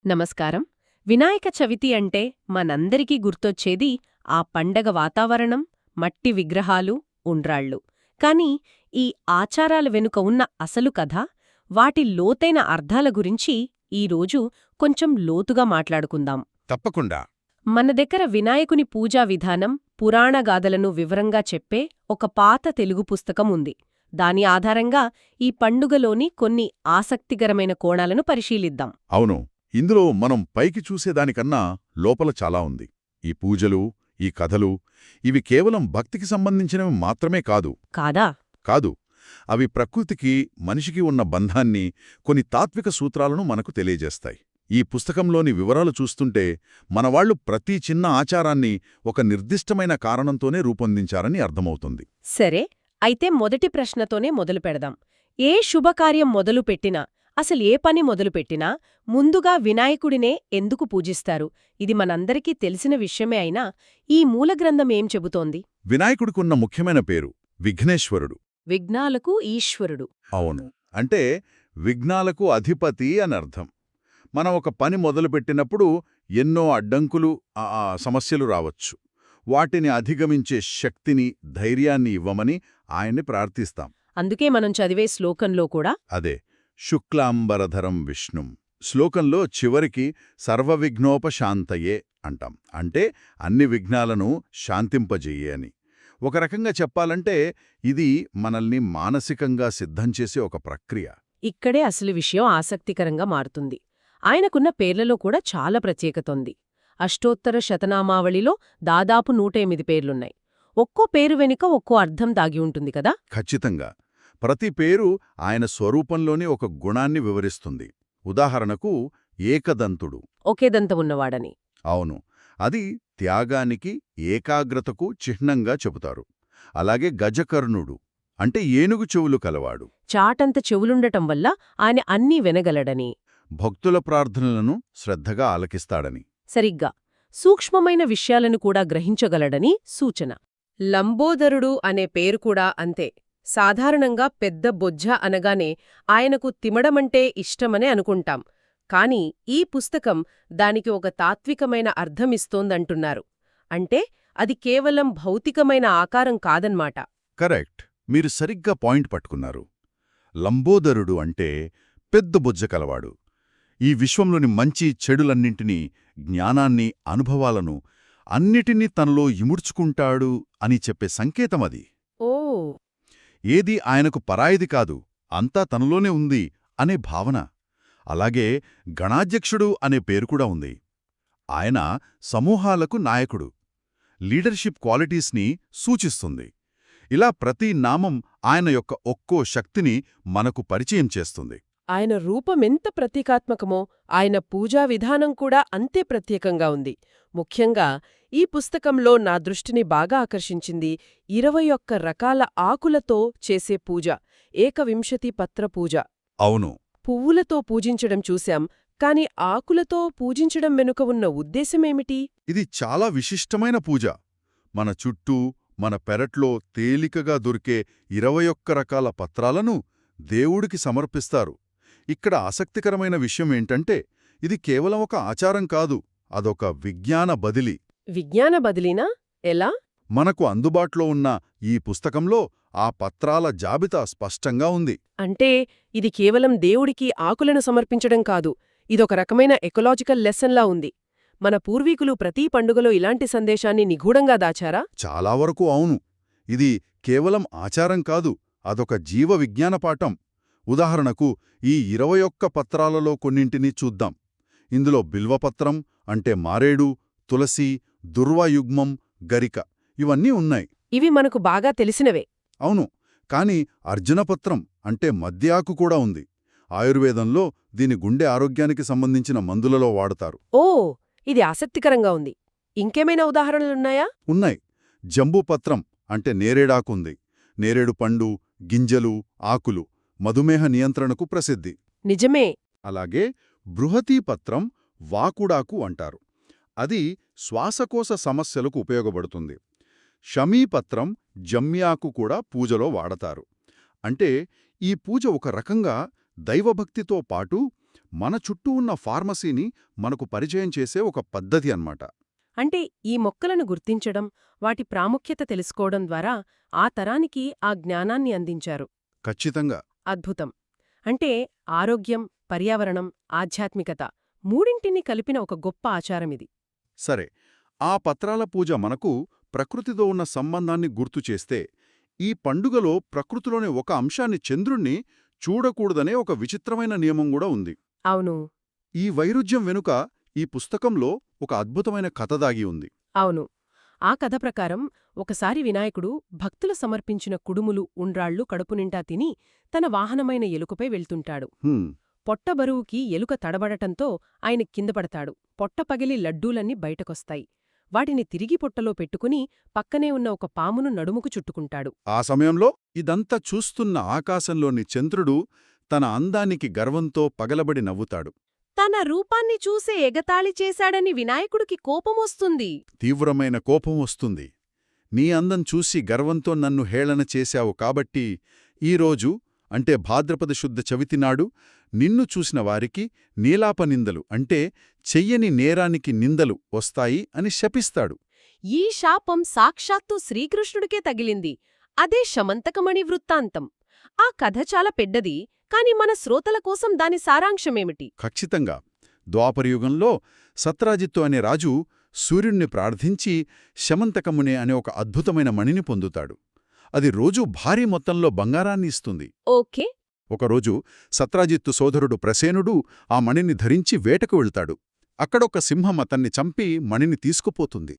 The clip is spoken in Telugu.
నమస్కారం. వినాయక చవితి అంటే మనందరికీ గుర్తొచ్చేది ఆ పండగ వాతావరణం, మట్టి విగ్రహాలు, ఉండ్రాళ్ళు. కాని ఈ ఆచారాల వెనుక ఉన్న అసలు కథ, వాటి లోతైన అర్థాల గురించి ఈరోజు కొంచెం లోతుగా మాట్లాడుకుందాం. తప్పకుండా. మన దగ్గర వినాయకుని పూజా విధానం, పురాణగాథలను వివరంగా చెప్పే ఒక పాత తెలుగు పుస్తకం ఉంది. దాని ఆధారంగా ఈ పండుగలోని కొన్ని ఆసక్తికరమైన కోణాలను పరిశీలిద్దాం. అవును, ఇందులో మనం పైకి చూసేదానికన్నా లోపల చాలా ఉంది. ఈ పూజలు, ఈ కథలు, ఇవి కేవలం భక్తికి సంబంధించినవి మాత్రమే కాదా? కాదు. అవి ప్రకృతికి, మనిషికి ఉన్న బంధాన్ని, కొన్ని తాత్విక సూత్రాలను మనకు తెలియజేస్తాయి. ఈ పుస్తకంలోని వివరాలు చూస్తుంటే మనవాళ్లు ప్రతి చిన్న ఆచారాన్ని ఒక నిర్దిష్టమైన కారణంతోనే రూపొందించారని అర్థమవుతుంది. సరే, అయితే మొదటి ప్రశ్నతోనే మొదలుపెడదాం. ఏ శుభకార్యం మొదలుపెట్టినా, అసలే పని మొదలుపెట్టినా ముందుగా వినాయకుడినే ఎందుకు పూజిస్తారు? ఇది మనందరికీ తెలిసిన విషయమే అయినా ఈ మూలగ్రంథం ఏం చెబుతోంది? వినాయకుడికున్న ముఖ్యమైన పేరు విఘ్నేశ్వరుడు. విఘ్నాలకు ఈశ్వరుడు. అవును, అంటే విఘ్నాలకు అధిపతి అనర్థం. మనం ఒక పని మొదలుపెట్టినప్పుడు ఎన్నో అడ్డంకులు, సమస్యలు రావచ్చు. వాటిని అధిగమించే శక్తిని, ధైర్యాన్ని ఇవ్వమని ఆయన్ని ప్రార్థిస్తాం. అందుకే మనం చదివే శ్లోకంలో కూడా అదే శుక్లాంబరధరం విష్ణుం. శ్లోకంలో చివరికి సర్వవిఘ్నోపశాంతయే అంటాం. అంటే అన్ని విఘ్నాలను శాంతింపజెయ్యే అని. ఒక రకంగా చెప్పాలంటే ఇది మనల్ని మానసికంగా సిద్ధం చేసే ఒక ప్రక్రియ. ఇక్కడే అసలు విషయం ఆసక్తికరంగా మారుతుంది. ఆయనకున్న పేర్లలో కూడా చాలా ప్రత్యేకతుంది. అష్టోత్తర శతనామావళిలో దాదాపు 108 పేర్లున్నాయి. ఒక్కో పేరు వెనుక ఒక్కో అర్థం దాగి ఉంటుంది కదా? ఖచ్చితంగా. ప్రతి పేరు ఆయన స్వరూపంలోని ఒక గుణాన్ని వివరిస్తుంది. ఉదాహరణకు ఏకదంతుడు, ఒకే దంతమున్నవాడని. అవును, అది త్యాగానికి, ఏకాగ్రతకు చిహ్నంగా చెబుతారు. అలాగే గజకర్ణుడు అంటే ఏనుగు చెవులు కలవాడు, చాటంత చెవులుండటం వల్ల ఆయన అన్నీ వినగలడని, భక్తుల ప్రార్థనలను శ్రద్ధగా ఆలకిస్తాడని. సరిగ్గా సూక్ష్మమైన విషయాలను కూడా గ్రహించగలడని సూచన. లంబోదరుడు అనే పేరు కూడా అంతే. సాధారణంగా పెద్ద బొజ్జ అనగానే ఆయనకు తిమడమంటే ఇష్టమనే అనుకుంటాం. కాని ఈ పుస్తకం దానికి ఒక తాత్వికమైన అర్థమిస్తోందంటున్నారు. అంటే అది కేవలం భౌతికమైన ఆకారం కాదన్మాట. కరెక్ట్, మీరు సరిగ్గా పాయింట్ పట్టుకున్నారు. లంబోదరుడు అంటే పెద్ద బొజ్జ కలవాడు. ఈ విశ్వంలోని మంచి చెడులన్నింటినీ, జ్ఞానాన్ని, అనుభవాలను అన్నిటినీ తనలో ఇముడ్చుకుంటాడు అని చెప్పే సంకేతమది. ఓ, ఏదీ ఆయనకు పరాయిది కాదు, అంతా తనలోనే ఉంది అనే భావన. అలాగే గణాధ్యక్షుడు అనే పేరు కూడా ఉంది. ఆయన సమూహాలకు నాయకుడు, లీడర్షిప్ క్వాలిటీస్ని సూచిస్తుంది. ఇలా ప్రతి నామం ఆయన యొక్క ఒక్కో శక్తిని మనకు పరిచయం చేస్తుంది. ఆయన రూపమెంత ప్రతీకాత్మకమో ఆయన పూజా విధానం కూడా అంతే ప్రత్యేకంగా ఉంది. ముఖ్యంగా ఈ పుస్తకంలో నా దృష్టిని బాగా ఆకర్షించింది 21 రకాల ఆకులతో చేసే పూజ, ఏకవింశతి పత్ర పూజ. అవును, పువ్వులతో పూజించడం చూశాం, కాని ఆకులతో పూజించడం వెనుక ఉన్న ఉద్దేశమేమిటి? ఇది చాలా విశిష్టమైన పూజ. మన చుట్టూ, మన పెరట్లో తేలికగా దొరికే 21 రకాల పత్రాలను దేవుడికి సమర్పిస్తారు. ఇక్కడ ఆసక్తికరమైన విషయమేంటంటే ఇది కేవలం ఒక ఆచారం కాదు, అదొక విజ్ఞాన బదిలీ. విజ్ఞాన బదిలీనా? ఎలా? మనకు అందుబాటులో ఉన్న ఈ పుస్తకంలో ఆ పత్రాల జాబితా స్పష్టంగా ఉంది. అంటే ఇది కేవలం దేవుడికి ఆకులను సమర్పించడం కాదు, ఇదొక రకమైన ఎకలాజికల్ లెసన్లా ఉంది. మన పూర్వీకులు ప్రతి పండుగలో ఇలాంటి సందేశాన్ని నిగూఢంగా దాచారా? చాలా వరకు అవును. ఇది కేవలం ఆచారం కాదు, అదొక జీవ విజ్ఞాన పాఠం. ఉదాహరణకు ఈ 21 పత్రాలలో కొన్నింటిని చూద్దాం. ఇందులో బిల్వపత్రం అంటే మారేడు, తులసి, దుర్వాయుగ్మం, గరిక ఇవన్నీ ఉన్నాయి. ఇవి మనకు బాగా తెలిసినవే. అవును, కాని అర్జునపత్రం అంటే మద్యాకు కూడా ఉంది. ఆయుర్వేదంలో దీని గుండె ఆరోగ్యానికి సంబంధించిన మందులలో వాడతారు. ఓ, ఇది ఆసక్తికరంగా ఉంది. ఇంకేమైనా ఉదాహరణలున్నాయా? ఉన్నాయి. జంబూపత్రం అంటే నేరేడాకుంది. నేరేడు పండు, గింజలు, ఆకులు మధుమేహ నియంత్రణకు ప్రసిద్ధి. నిజమే. అలాగే బృహతీపత్రం వాకుడాకు అంటారు. అది శ్వాసకోశ సమస్యలకు ఉపయోగపడుతుంది. షమీపత్రం, జమ్యాకు కూడా పూజలో వాడతారు. అంటే ఈ పూజ ఒక రకంగా దైవభక్తితో పాటు మన చుట్టూ ఉన్న ఫార్మసీని మనకు పరిచయం చేసే ఒక పద్ధతి అన్నమాట. అంటే ఈ మొక్కలను గుర్తించడం, వాటి ప్రాముఖ్యత తెలుసుకోవడం ద్వారా ఆ తరానికి ఆ జ్ఞానాన్ని అందించారు. ఖచ్చితంగా. అద్భుతం. అంటే ఆరోగ్యం, పర్యావరణం, ఆధ్యాత్మికత మూడింటిని కలిపిన ఒక గొప్ప ఆచారమిది. సరే, ఆ పత్రాల పూజ మనకు ప్రకృతితో ఉన్న సంబంధాన్ని గుర్తుచేస్తే, ఈ పండుగలో ప్రకృతిలోని ఒక అంశాన్ని, చంద్రుణ్ణి చూడకూడదనే ఒక విచిత్రమైన నియమం కూడా ఉంది. అవును. ఈ వైరుధ్యం వెనుక ఈ పుస్తకంలో ఒక అద్భుతమైన కథ దాగి ఉంది. అవును. ఆ కథ ప్రకారం ఒకసారి వినాయకుడు భక్తులు సమర్పించిన కుడుములు, ఉండ్రాళ్ళు కడుపునిండా తిని తన వాహనమైన ఎలుకపై వెళ్తుంటాడు. హ్మ్, పొట్ట బరువుకి ఎలుక తడబడటంతో ఆయన కిందపడతాడు. పొట్ట పగిలి లడ్డూలన్నీ బయటకొస్తాయి. వాటిని తిరిగి పొట్టలో పెట్టుకుని పక్కనే ఉన్న ఒక పామును నడుముకు చుట్టుకుంటాడు. ఆ సమయంలో ఇదంతా చూస్తున్న ఆకాశంలోని చంద్రుడు తన అందానికి గర్వంతో పగలబడి నవ్వుతాడు. తన రూపాన్ని చూసే ఎగతాళి చేశాడని వినాయకుడికి కోపమొస్తుంది. తీవ్రమైన కోపం వస్తుంది. నీ అందం చూసి గర్వంతో నన్ను హేళన చేశావు కాబట్టి ఈరోజు, అంటే భాద్రపద శుద్ధ చవితినాడు, నిన్ను చూసిన వారికి నీలాపనిందలు, అంటే చెయ్యని నేరానికి నిందలు వస్తాయి అని శపిస్తాడు. ఈ శాపం సాక్షాత్తు శ్రీకృష్ణుడికే తగిలింది. అదే శమంతకమణి వృత్తాంతం. ఆ కథ చాలా పెద్దది, కాని మన శ్రోతల కోసం దాని సారాంశమేమిటి? ఖచ్చితంగా. ద్వాపరయుగంలో సత్రాజిత్తు అనే రాజు సూర్యుణ్ణి ప్రార్థించి శమంతకమునే అనే ఒక అద్భుతమైన మణిని పొందుతాడు. అది రోజూ భారీ మొత్తంలో బంగారాన్ని ఇస్తుంది. ఓకే. ఒకరోజు సత్రాజిత్తు సోదరుడు ప్రసేనుడు ఆ మణిని ధరించి వేటకు వెళ్తాడు. అక్కడొక సింహం అతన్ని చంపి మణిని తీసుకుపోతుంది.